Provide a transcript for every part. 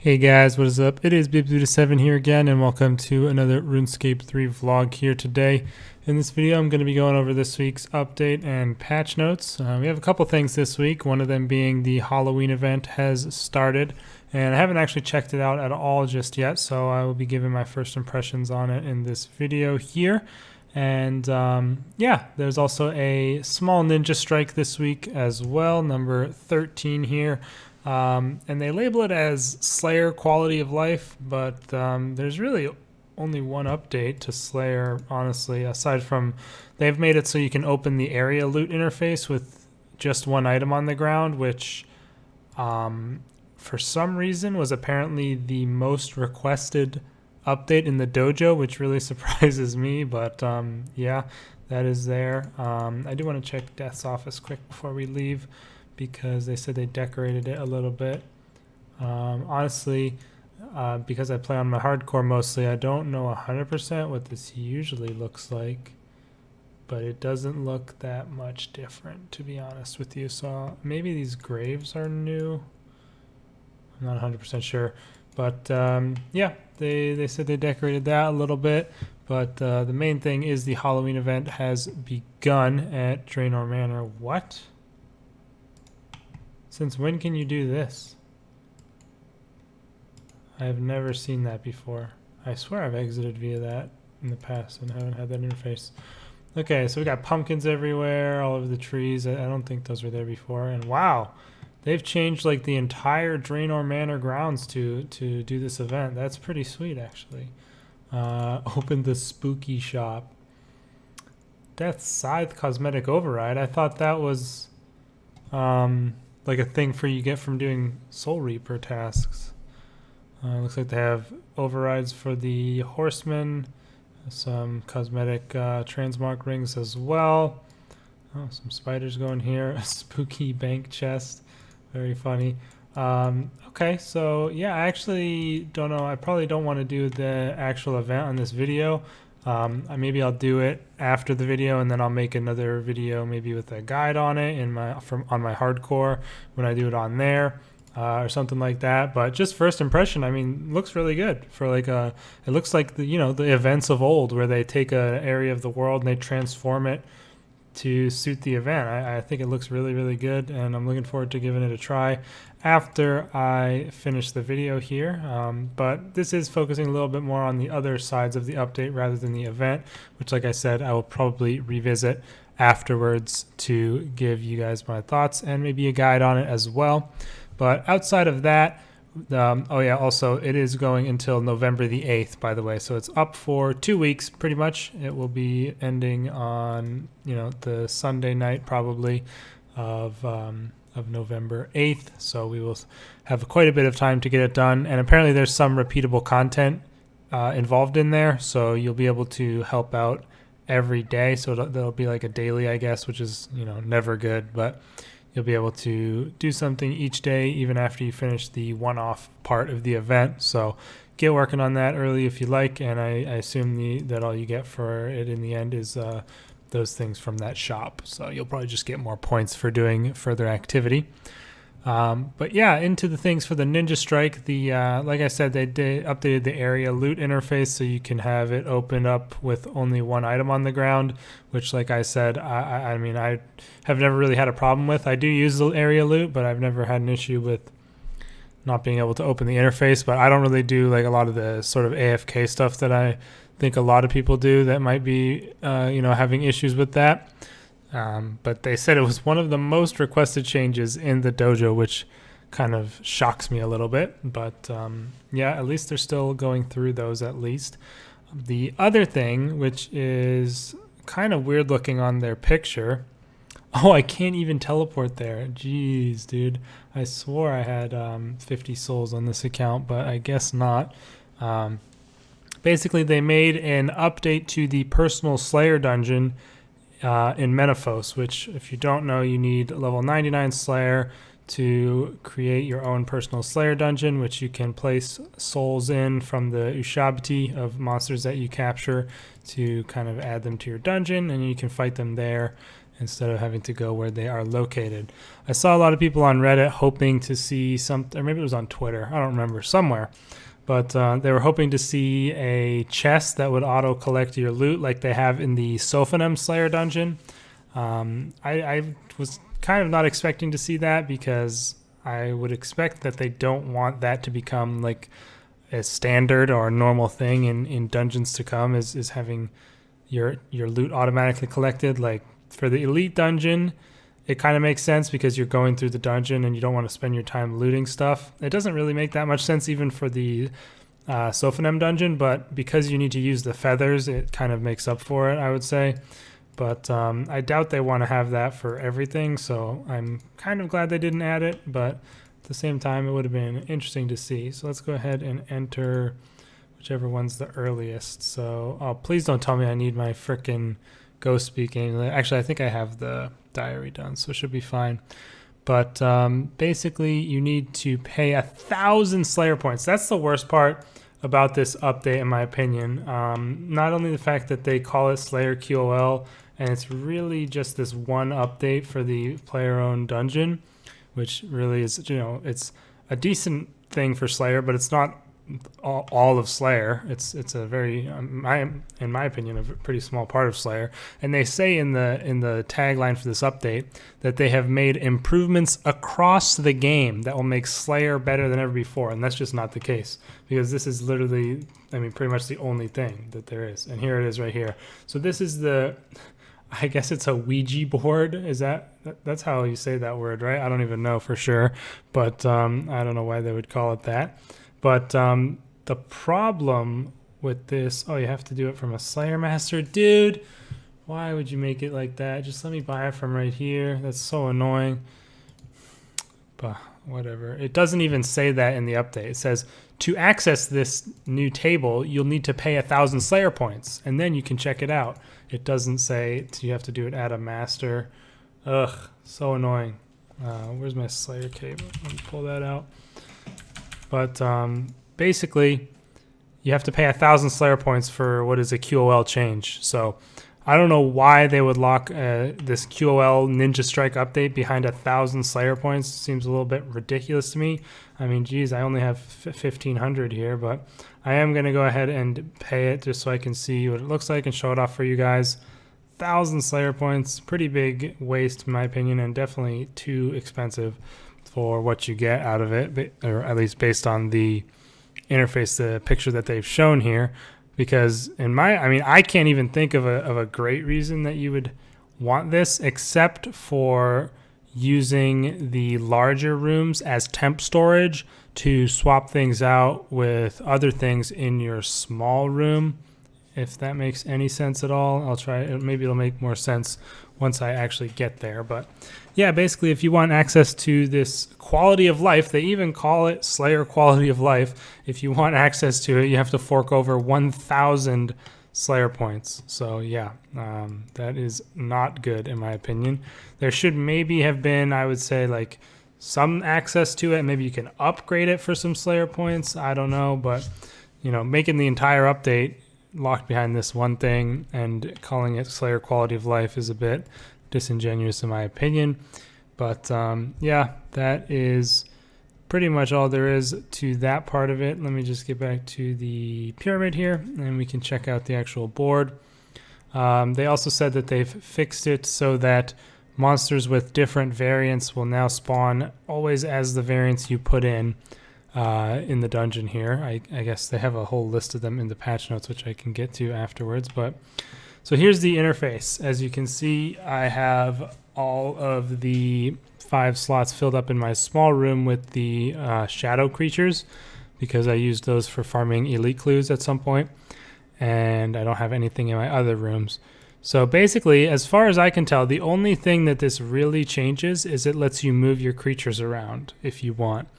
Hey guys, what is up? It is Bib7 here again, and welcome to another RuneScape 3 vlog here today. In this video, I'm going to be going over this week's update and patch notes. We have a couple things this week, one of them being the Halloween event has started, and I haven't actually checked it out at all just yet, so I will be giving my first impressions on it in this video here. And yeah, there's also a small ninja strike this week as well, number 13 here. And they label it as Slayer quality of life, but there's really only one update to Slayer, honestly, aside from they've made it so you can open the area loot interface with just one item on the ground, which for some reason was apparently the most requested update in the dojo, which really surprises me, but yeah, that is there. I do want to check Death's office quick before we leave, because they said they decorated it a little bit. Honestly, because I play on my hardcore mostly, I don't know 100% what this usually looks like, but it doesn't look that much different, to be honest with you. So maybe these graves are new. I'm not 100% sure, but yeah, they said they decorated that a little bit, but the main thing is the Halloween event has begun at Draenor Manor. What? Since when can you do this? I have never seen that before. I swear I've exited via that in the past and haven't had that interface. Okay, so we got pumpkins everywhere, all over the trees. I don't think those were there before. And wow, they've changed like the entire Draenor Manor grounds to do this event. That's pretty sweet, actually. Opened the spooky shop. Death Scythe cosmetic override. I thought that was like a thing for you get from doing Soul Reaper tasks. Looks like they have overrides for the Horsemen, some cosmetic transmark rings as well. Oh, some spiders going here. A spooky bank chest. Very funny. Okay, so yeah, I actually don't know. I probably don't want to do the actual event on this video. Maybe I'll do it after the video, and then I'll make another video maybe with a guide on it on my hardcore when I do it on there, or something like that. But just first impression, I mean, looks really good for like it looks like the events of old where they take an area of the world and they transform it to suit the event. I think it looks really, really good, and I'm looking forward to giving it a try after I finish the video here. But this is focusing a little bit more on the other sides of the update rather than the event, which, like I said, I will probably revisit afterwards to give you guys my thoughts and maybe a guide on it as well. But outside of that, oh yeah, also it is going until November the 8th, by the way, so it's up for 2 weeks pretty much. It will be ending on the Sunday night probably of November 8th, so we will have quite a bit of time to get it done. And apparently there's some repeatable content involved in there, so you'll be able to help out every day. So there'll be like a daily, I guess, which is never good, but you'll be able to do something each day, even after you finish the one-off part of the event. So get working on that early if you like, and I assume that all you get for it in the end is those things from that shop. So you'll probably just get more points for doing further activity. But yeah, into the things for the Ninja Strike. Like I said, they updated the area loot interface so you can have it open up with only one item on the ground, which, like I said, I mean, I have never really had a problem with. I do use the area loot, but I've never had an issue with not being able to open the interface. But I don't really do like a lot of the sort of AFK stuff that I think a lot of people do that might be having issues with that. But they said it was one of the most requested changes in the dojo, which kind of shocks me a little bit. But yeah, at least they're still going through those at least. The other thing, which is kind of weird looking on their picture. Oh, I can't even teleport there. Jeez, dude. I swore I had 50 souls on this account, but I guess not. Basically, they made an update to the personal Slayer dungeon in Menaphos, which, if you don't know, you need level 99 Slayer to create your own personal Slayer dungeon, which you can place souls in from the Ushabti of monsters that you capture to kind of add them to your dungeon, and you can fight them there instead of having to go where they are located. I saw a lot of people on Reddit hoping to see something, or maybe it was on Twitter, I don't remember, somewhere. But they were hoping to see a chest that would auto-collect your loot like they have in the Sophanem Slayer dungeon. I was kind of not expecting to see that because I would expect that they don't want that to become like a standard or a normal thing in dungeons to come, is having your loot automatically collected. Like for the elite dungeon, it kind of makes sense because you're going through the dungeon and you don't want to spend your time looting stuff. It doesn't really make that much sense even for the Sophanem dungeon, but because you need to use the feathers, it kind of makes up for it, I would say. But I doubt they want to have that for everything, so I'm kind of glad they didn't add it, but at the same time, it would have been interesting to see. So let's go ahead and enter whichever one's the earliest. So, oh, please don't tell me I need my frickin' ghost speaking. Actually, I think I have the diary done, so it should be fine. But basically, you need to pay 1,000 Slayer points. That's the worst part about this update, in my opinion. Not only the fact that they call it Slayer QOL, and it's really just this one update for the player-owned dungeon, which really is, it's a decent thing for Slayer, but it's not all of Slayer. It's a very, in my opinion, a pretty small part of Slayer. And they say in the tagline for this update that they have made improvements across the game that will make Slayer better than ever before, and that's just not the case, because this is literally, pretty much the only thing that there is. And here it is right here. So this is I guess it's a Ouija board. That's how you say that word, right? I don't even know for sure, but I don't know why they would call it that. But the problem with this, you have to do it from a Slayer Master. Dude, why would you make it like that? Just let me buy it from right here. That's so annoying. But whatever. It doesn't even say that in the update. It says, to access this new table, you'll need to pay 1,000 Slayer points, and then you can check it out. It doesn't say you have to do it at a master. Ugh, so annoying. Where's my Slayer cable? Let me pull that out. But basically, you have to pay 1,000 Slayer points for what is a QOL change. So I don't know why they would lock this QOL Ninja Strike update behind 1,000 Slayer points. Seems a little bit ridiculous to me. Geez, I only have 1,500 here, but I am going to go ahead and pay it just so I can see what it looks like and show it off for you guys. 1,000 Slayer points, pretty big waste in my opinion, and definitely too expensive for what you get out of it, or at least based on the interface, the picture that they've shown here. Because I can't even think of a great reason that you would want this, except for using the larger rooms as temp storage to swap things out with other things in your small room. If that makes any sense at all, I'll try it. Maybe it'll make more sense once I actually get there. But yeah, basically, if you want access to this quality of life, they even call it Slayer quality of life. If you want access to it, you have to fork over 1,000 Slayer points. So yeah, that is not good in my opinion. There should maybe have been, I would say, like some access to it. Maybe you can upgrade it for some Slayer points. I don't know, but making the entire update locked behind this one thing and calling it Slayer quality of life is a bit disingenuous in my opinion. But yeah, that is pretty much all there is to that part of it. Let me just get back to the pyramid here and we can check out the actual board. They also said that they've fixed it so that monsters with different variants will now spawn always as the variants you put in the dungeon here. I guess they have a whole list of them in the patch notes, which I can get to afterwards. But so here's the interface. As you can see, I have all of the 5 slots filled up in my small room with the shadow creatures, because I used those for farming elite clues at some point, and I don't have anything in my other rooms. So basically, as far as I can tell, the only thing that this really changes is it lets you move your creatures around if you want.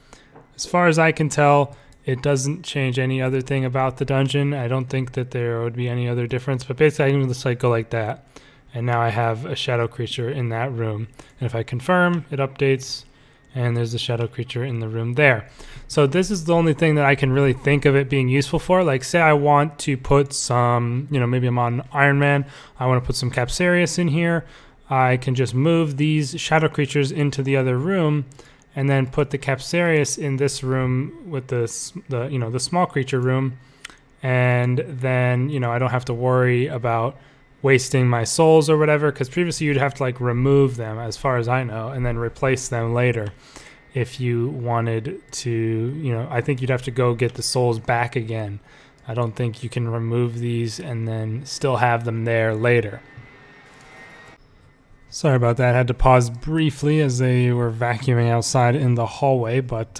As far as I can tell, it doesn't change any other thing about the dungeon. I don't think that there would be any other difference, but basically I can just go like that. And now I have a shadow creature in that room. And if I confirm, it updates, and there's a shadow creature in the room there. So this is the only thing that I can really think of it being useful for. Like, say I want to put some, maybe I'm on Iron Man, I want to put some Capsarius in here. I can just move these shadow creatures into the other room and then put the Capsarius in this room with the small creature room. And then, I don't have to worry about wasting my souls or whatever, because previously you'd have to like remove them, as far as I know, and then replace them later. If you wanted to, I think you'd have to go get the souls back again. I don't think you can remove these and then still have them there later. Sorry about that. I had to pause briefly as they were vacuuming outside in the hallway. But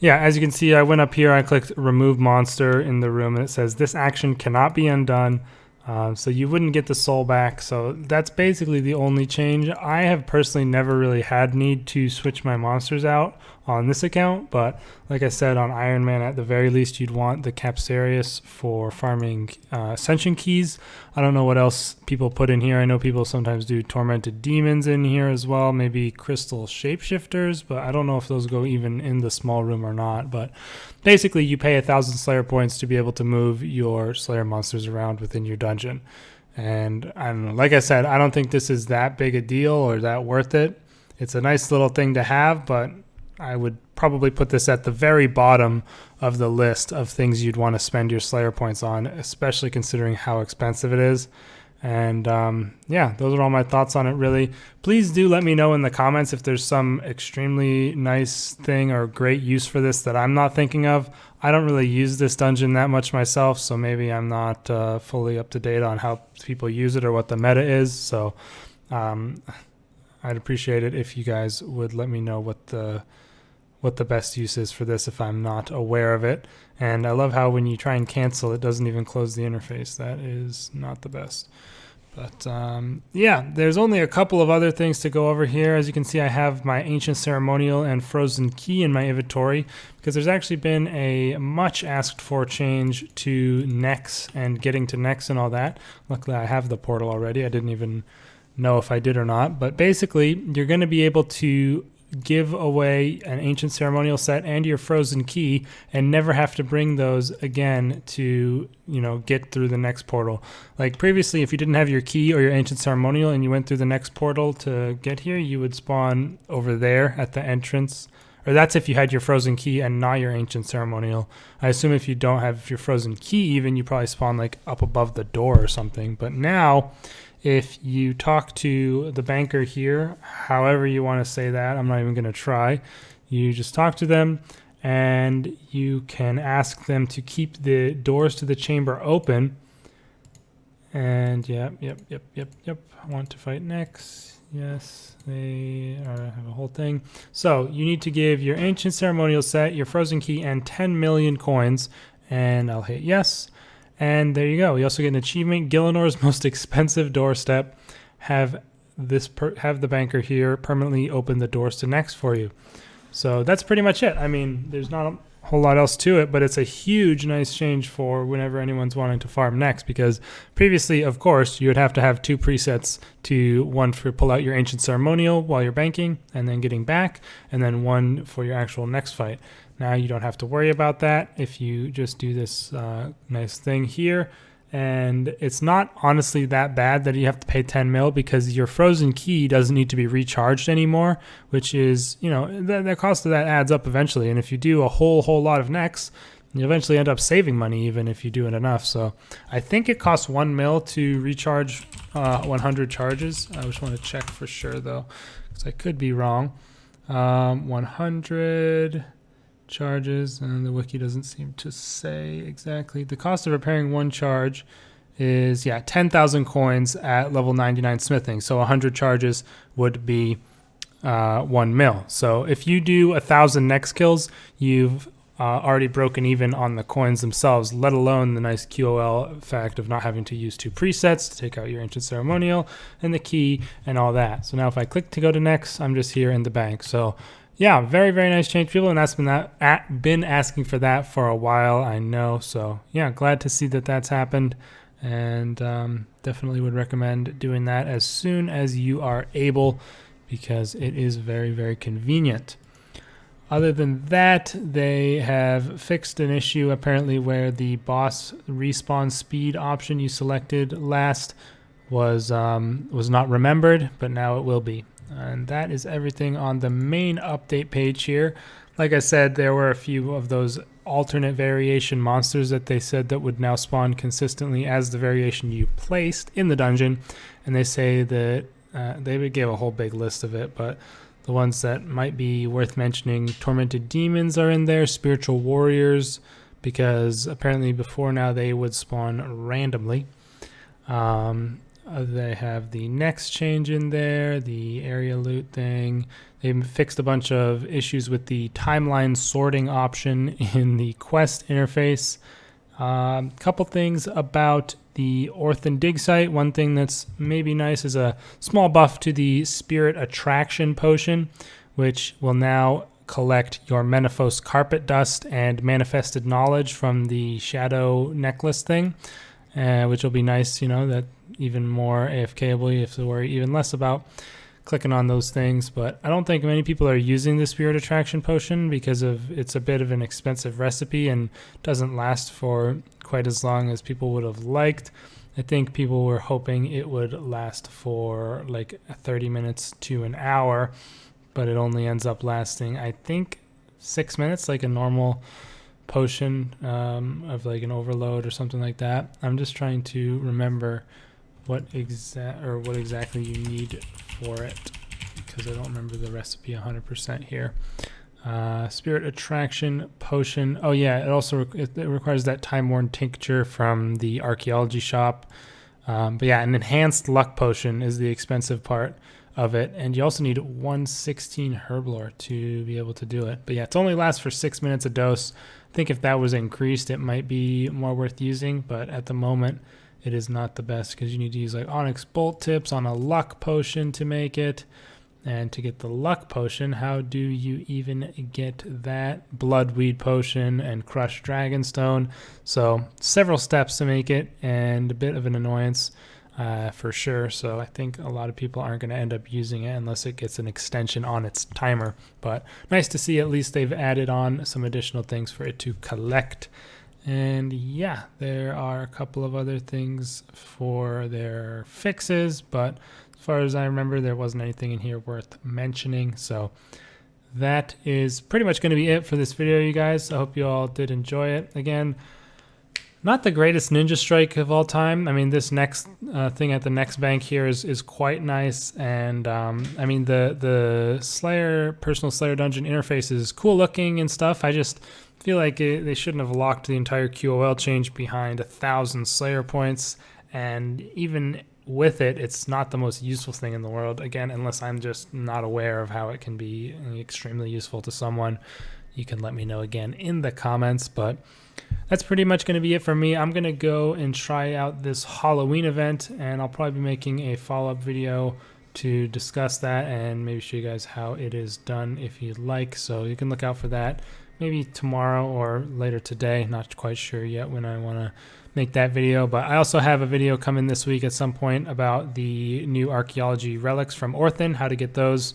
yeah, as you can see, I went up here, I clicked remove monster in the room, and it says this action cannot be undone. So you wouldn't get the soul back. So that's basically the only change. I have personally never really had need to switch my monsters out on this account, but like I said, on Iron Man, at the very least, you'd want the Capsarius for farming Ascension keys. I don't know what else people put in here. I know people sometimes do Tormented Demons in here as well, maybe Crystal Shapeshifters, but I don't know if those go even in the small room or not. But basically, you pay 1,000 Slayer points to be able to move your Slayer monsters around within your dungeon. And I don't know, like I said, I don't think this is that big a deal or that worth it. It's a nice little thing to have, but I would probably put this at the very bottom of the list of things you'd want to spend your Slayer points on, especially considering how expensive it is. And yeah, those are all my thoughts on it, really. Please do let me know in the comments if there's some extremely nice thing or great use for this that I'm not thinking of. I don't really use this dungeon that much myself, so maybe I'm not fully up to date on how people use it or what the meta is. So I'd appreciate it if you guys would let me know what the best use is for this if I'm not aware of it. And I love how when you try and cancel, it doesn't even close the interface. That is not the best. But yeah, there's only a couple of other things to go over here. As you can see, I have my Ancient Ceremonial and Frozen Key in my inventory because there's actually been a much asked for change to Nex and getting to Nex and all that. Luckily, I have the portal already. I didn't even know if I did or not. But basically, you're going to be able to give away an Ancient Ceremonial set and your Frozen Key and never have to bring those again to, get through the next portal. Like previously, if you didn't have your key or your Ancient Ceremonial and you went through the next portal to get here, you would spawn over there at the entrance. Or that's if you had your Frozen Key and not your Ancient Ceremonial. I assume if you don't have your Frozen Key even, you probably spawn like up above the door or something. But now, if you talk to the banker here, however you want to say that, I'm not even going to try. You just talk to them and you can ask them to keep the doors to the chamber open. And yep. I want to fight next. Yes, they have a whole thing. So you need to give your Ancient Ceremonial set, your Frozen Key, and 10 million coins. And I'll hit yes. And there you go. You also get an achievement, Gillinor's most expensive doorstep. Have the banker here permanently open the doors to Nex for you. So that's pretty much it. I mean, there's not a whole lot else to it, but it's a huge nice change for whenever anyone's wanting to farm Nex, because previously, of course, you would have to have two presets one for pull out your Ancient Ceremonial while you're banking and then getting back, and then one for your actual Nex fight. Now you don't have to worry about that if you just do this nice thing here. And it's not honestly that bad that you have to pay 10 mil because your Frozen Key doesn't need to be recharged anymore, which is, the cost of that adds up eventually. And if you do a whole lot of Nex, you eventually end up saving money even if you do it enough. So I think it costs 1 mil to recharge 100 charges. I just want to check for sure though, because I could be wrong. 100... charges, and the wiki doesn't seem to say exactly. The cost of repairing one charge is 10,000 coins at level 99 smithing, so 100 charges would be 1 mil. So if you do 1,000 Nex kills, you've already broken even on the coins themselves, let alone the nice QOL fact of not having to use two presets to take out your Ancient Ceremonial and the key and all that. So now if I click to go to Nex, I'm just here in the bank. So yeah, very, very nice change, people, and that's been asking for that for a while, I know. So yeah, glad to see that that's happened, and definitely would recommend doing that as soon as you are able, because it is very, very convenient. Other than that, they have fixed an issue apparently where the boss respawn speed option you selected last was not remembered, but now it will be. And that is everything on the main update page here. Like I said, there were a few of those alternate variation monsters that they said that would now spawn consistently as the variation you placed in the dungeon. And they say that they gave a whole big list of it, but the ones that might be worth mentioning, tormented demons are in there, spiritual warriors, because apparently before now they would spawn randomly. They have the next change in there, the area loot thing. They fixed a bunch of issues with the timeline sorting option in the quest interface. Couple things about the Orphan dig site. One thing that's maybe nice is a small buff to the Spirit Attraction potion, which will now collect your Menaphos carpet dust and manifested knowledge from the shadow necklace thing, which will be nice, you know, that even more AFKable, you have to worry even less about clicking on those things. But I don't think many people are using the Spirit Attraction potion because it's a bit of an expensive recipe and doesn't last for quite as long as people would have liked. I think people were hoping it would last for like 30 minutes to an hour, but it only ends up lasting, I think, 6 minutes, like a normal potion of like an overload or something like that. I'm just trying to remember what exactly you need for it, because I don't remember the recipe 100% here. Spirit Attraction potion. Oh yeah, it also it requires that Time-Worn tincture from the archaeology shop. But yeah, an enhanced luck potion is the expensive part of it, and you also need 116 herblore to be able to do it. But yeah, it only lasts for 6 minutes a dose. I think if that was increased, it might be more worth using, but at the moment it is not the best because you need to use like onyx bolt tips on a luck potion to make it. And to get the luck potion, how do you even get that? Bloodweed potion and crushed dragonstone. So several steps to make it and a bit of an annoyance for sure. So I think a lot of people aren't going to end up using it unless it gets an extension on its timer. But nice to see at least they've added on some additional things for it to collect. And yeah, there are a couple of other things for their fixes, but as far as I remember, there wasn't anything in here worth mentioning. So that is pretty much going to be it for this video, you guys. I hope you all did enjoy it. Again, not the greatest ninja strike of all time. I mean, this next thing at the next bank here is quite nice. And I mean, the personal Slayer dungeon interface is cool looking and stuff. I just feel like they shouldn't have locked the entire QOL change behind 1,000 Slayer points. And even with it, it's not the most useful thing in the world. Again, unless I'm just not aware of how it can be extremely useful to someone. You can let me know again in the comments. But that's pretty much going to be it for me. I'm going to go and try out this Halloween event, and I'll probably be making a follow-up video to discuss that and maybe show you guys how it is done if you'd like. So you can look out for that maybe tomorrow or later today. Not quite sure yet when I want to make that video, but I also have a video coming this week at some point about the new archaeology relics from Orphan, how to get those,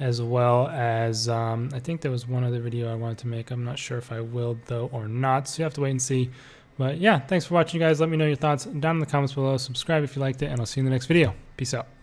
as well as I think there was one other video I wanted to make. I'm not sure if I will though or not, so you have to wait and see. But yeah, thanks for watching, guys. Let me know your thoughts down in the comments below. Subscribe if you liked it, and I'll see you in the next video. Peace out.